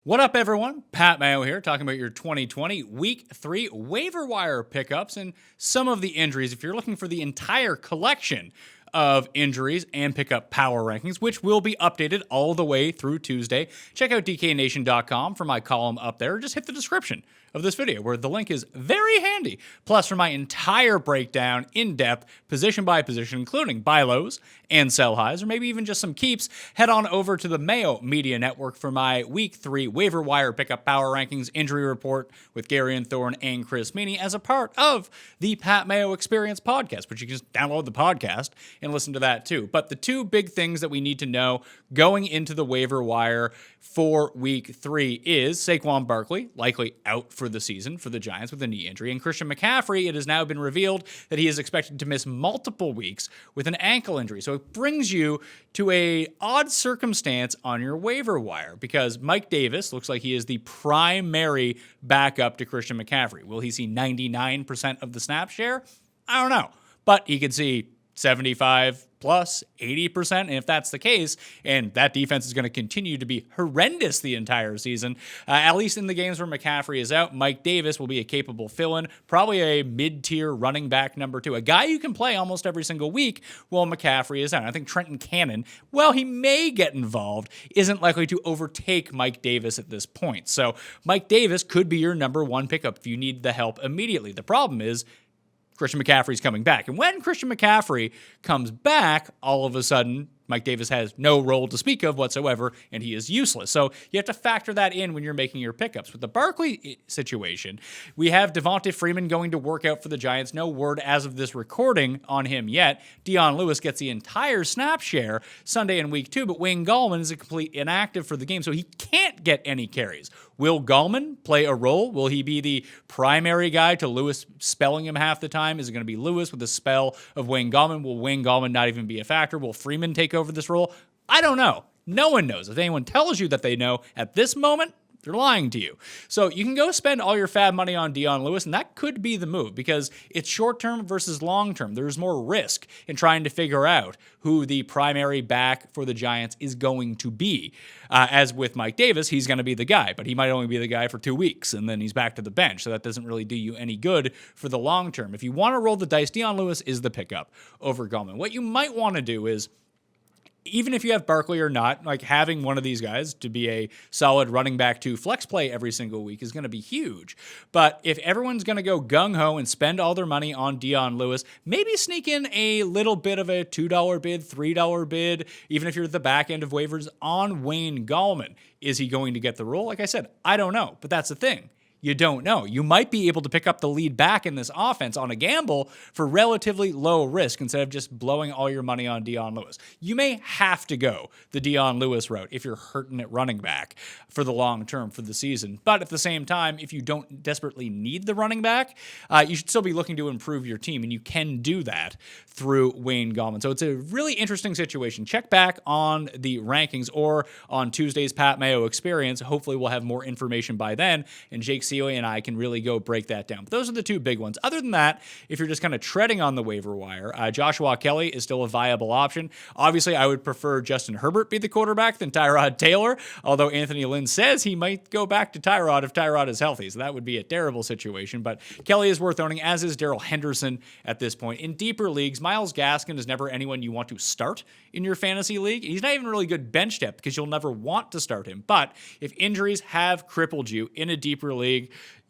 What up, everyone? Pat Mayo here, talking about your 2020 Week 3 Waiver Wire Pickups and some of the injuries. If you're looking for the entire collection of injuries and pickup power rankings, which will be updated all the way through Tuesday, check out dknation.com for my column up there. Just hit the description of this video where the link is very handy. Plus, for my entire breakdown, in-depth, position by position, including buy lows and sell highs, or maybe even just some keeps, head on over to the Mayo Media Network for my Week 3 Waiver Wire Pickup Power Rankings Injury Report with Gary and Thorne and Chris Meany as a part of the Pat Mayo Experience podcast, which you can just download the podcast and listen to that too. But the two big things that we need to know going into the waiver wire for Week 3 is Saquon Barkley, likely out for the season for the Giants with a knee injury, and Christian McCaffrey, it has now been revealed that he is expected to miss multiple weeks with an ankle injury. So it brings you to a odd circumstance on your waiver wire because Mike Davis looks like he is the primary backup to Christian McCaffrey. Will he see 99% of the snap share? I don't know, but he could see 75 plus 80%. And if that's the case, and that defense is going to continue to be horrendous the entire season, at least in the games where McCaffrey is out, Mike Davis will be a capable fill-in, probably a mid-tier running back number 2, a guy you can play almost every single week while McCaffrey is out. I think Trenton Cannon, well, he may get involved, isn't likely to overtake Mike Davis at this point. So Mike Davis could be your number 1 pickup if you need the help immediately. The problem is Christian McCaffrey's coming back. And when Christian McCaffrey comes back, all of a sudden, Mike Davis has no role to speak of whatsoever, and he is useless. So you have to factor that in when you're making your pickups. With the Barkley situation, we have Devante Freeman going to work out for the Giants. No word as of this recording on him yet. Dion Lewis gets the entire snap share Sunday in Week 2, but Wayne Gallman is a complete inactive for the game, so he can't get any carries. Will Gallman play a role? Will he be the primary guy to Lewis spelling him half the time? Is it going to be Lewis with a spell of Wayne Gallman? Will Wayne Gallman not even be a factor? Will Freeman take over this role? I don't know. No one knows. If anyone tells you that they know at this moment, they're lying to you. So you can go spend all your fab money on Dion Lewis, and that could be the move because it's short-term versus long-term. There's more risk in trying to figure out who the primary back for the Giants is going to be. As with Mike Davis, he's going to be the guy, but he might only be the guy for 2 weeks, and then he's back to the bench, so that doesn't really do you any good for the long-term. If you want to roll the dice, Dion Lewis is the pickup over Gallman. What you might want to do is, even if you have Barkley or not, like having one of these guys to be a solid running back to flex play every single week is going to be huge. But if everyone's going to go gung-ho and spend all their money on Dion Lewis, maybe sneak in a little bit of a $2 bid, $3 bid, even if you're at the back end of waivers on Wayne Gallman. Is he going to get the role? Like I said, I don't know, but that's the thing. You don't know. You might be able to pick up the lead back in this offense on a gamble for relatively low risk instead of just blowing all your money on Dion Lewis. You may have to go the Dion Lewis route if you're hurting at running back for the long term for the season. But at the same time, if you don't desperately need the running back, you should still be looking to improve your team, and you can do that through Wayne Gallman. So it's a really interesting situation. Check back on the rankings or on Tuesday's Pat Mayo Experience. Hopefully we'll have more information by then, and Jake Seeley and I can really go break that down. But those are the two big ones. Other than that, if you're just kind of treading on the waiver wire, Joshua Kelly is still a viable option. Obviously, I would prefer Justin Herbert be the quarterback than Tyrod Taylor, although Anthony Lynn says he might go back to Tyrod if Tyrod is healthy, so that would be a terrible situation. But Kelly is worth owning, as is Daryl Henderson at this point. In deeper leagues, Myles Gaskin is never anyone you want to start in your fantasy league. He's not even really good bench depth because you'll never want to start him. But if injuries have crippled you in a deeper league,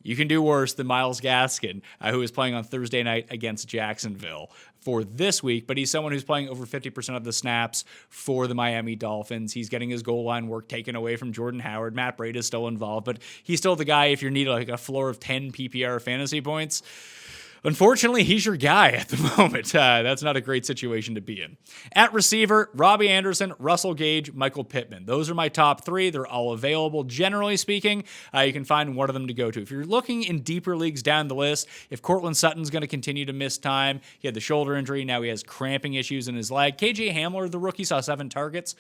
you can do worse than Myles Gaskin, who is playing on Thursday night against Jacksonville for this week, but he's someone who's playing over 50% of the snaps for the Miami Dolphins. He's getting his goal line work taken away from Jordan Howard. Matt Breida is still involved, but he's still the guy if you need like a floor of 10 PPR fantasy points. Unfortunately, he's your guy at the moment. That's not a great situation to be in. At receiver, Robbie Anderson, Russell Gage, Michael Pittman. Those are my top 3. They're all available. Generally speaking, you can find one of them to go to. If you're looking in deeper leagues down the list, if Cortland Sutton's going to continue to miss time, he had the shoulder injury, now he has cramping issues in his leg. KJ Hamler, the rookie, saw 7 targets,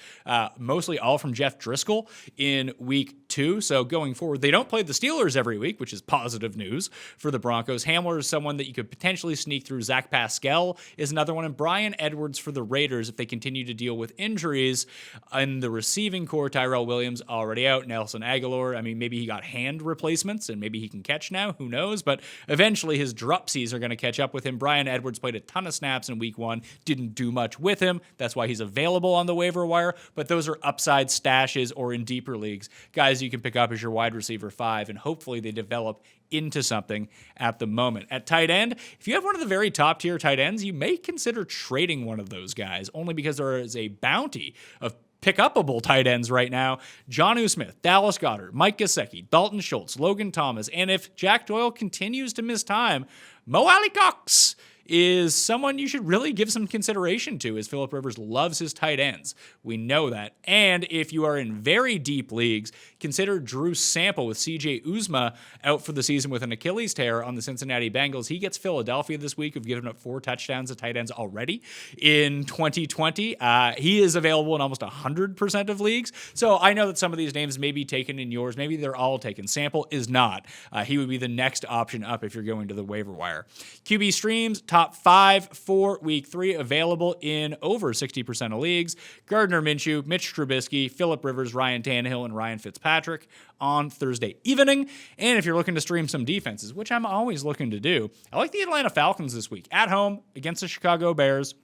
mostly all from Jeff Driscoll in week 2. So going forward, they don't play the Steelers every week, which is positive news for the Broncos. Hamler is someone that you could potentially sneak through. Zach Pascal is another one. And Brian Edwards for the Raiders if they continue to deal with injuries. In the receiving core, Tyrell Williams already out. Nelson Aguilar, I mean, maybe he got hand replacements and maybe he can catch now. Who knows? But eventually his dropsies are going to catch up with him. Brian Edwards played a ton of snaps in week 1. Didn't do much with him. That's why he's available on the waiver wire. But those are upside stashes or in deeper leagues. Guys you can pick up as your wide receiver 5, and hopefully they develop into something at the moment. At tight end, if you have one of the very top tier tight ends, you may consider trading one of those guys, only because there is a bounty of pick-upable tight ends right now. Jonnu Smith, Dallas Goedert, Mike Gesicki, Dalton Schultz, Logan Thomas, and if Jack Doyle continues to miss time, Mo Alley-Cox is someone you should really give some consideration to, as Phillip Rivers loves his tight ends. We know that. And if you are in very deep leagues, consider Drew Sample with CJ Uzomah out for the season with an Achilles tear on the Cincinnati Bengals. He gets Philadelphia this week, who've given up 4 touchdowns to tight ends already in 2020. He is available in almost 100% of leagues. So I know that some of these names may be taken in yours. Maybe they're all taken. Sample is not. He would be the next option up if you're going to the waiver wire. QB streams, top 5 for week 3, available in over 60% of leagues. Gardner Minshew, Mitch Trubisky, Phillip Rivers, Ryan Tannehill, and Ryan Fitzpatrick on Thursday evening. And if you're looking to stream some defenses, which I'm always looking to do, I like the Atlanta Falcons this week at home against the Chicago Bears.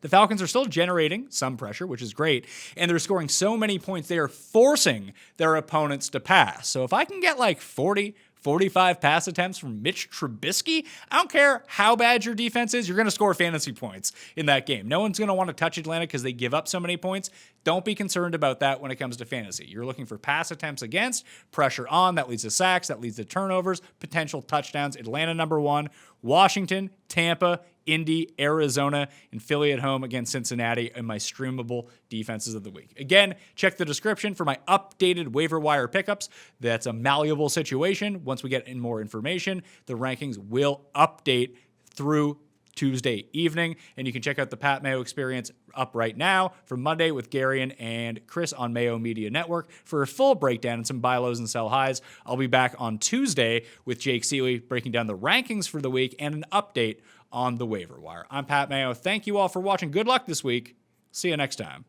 The Falcons are still generating some pressure, which is great, and they're scoring so many points, they are forcing their opponents to pass. So if I can get like 45 pass attempts from Mitch Trubisky, I don't care how bad your defense is, you're going to score fantasy points in that game. No one's going to want to touch Atlanta because they give up so many points. Don't be concerned about that when it comes to fantasy. You're looking for pass attempts against, pressure on, that leads to sacks, that leads to turnovers, potential touchdowns. Atlanta number 1, Washington, Tampa, Indy, Arizona, and Philly at home against Cincinnati in my streamable defenses of the week. Again, check the description for my updated waiver wire pickups. That's a malleable situation. Once we get in more information, the rankings will update through Tuesday evening, and you can check out the Pat Mayo Experience up right now for Monday with Garion and Chris on Mayo Media Network for a full breakdown and some buy lows and sell highs. I'll be back on Tuesday with Jake Seeley breaking down the rankings for the week and an update on the waiver wire. I'm Pat Mayo. Thank you all for watching. Good luck this week. See you next time.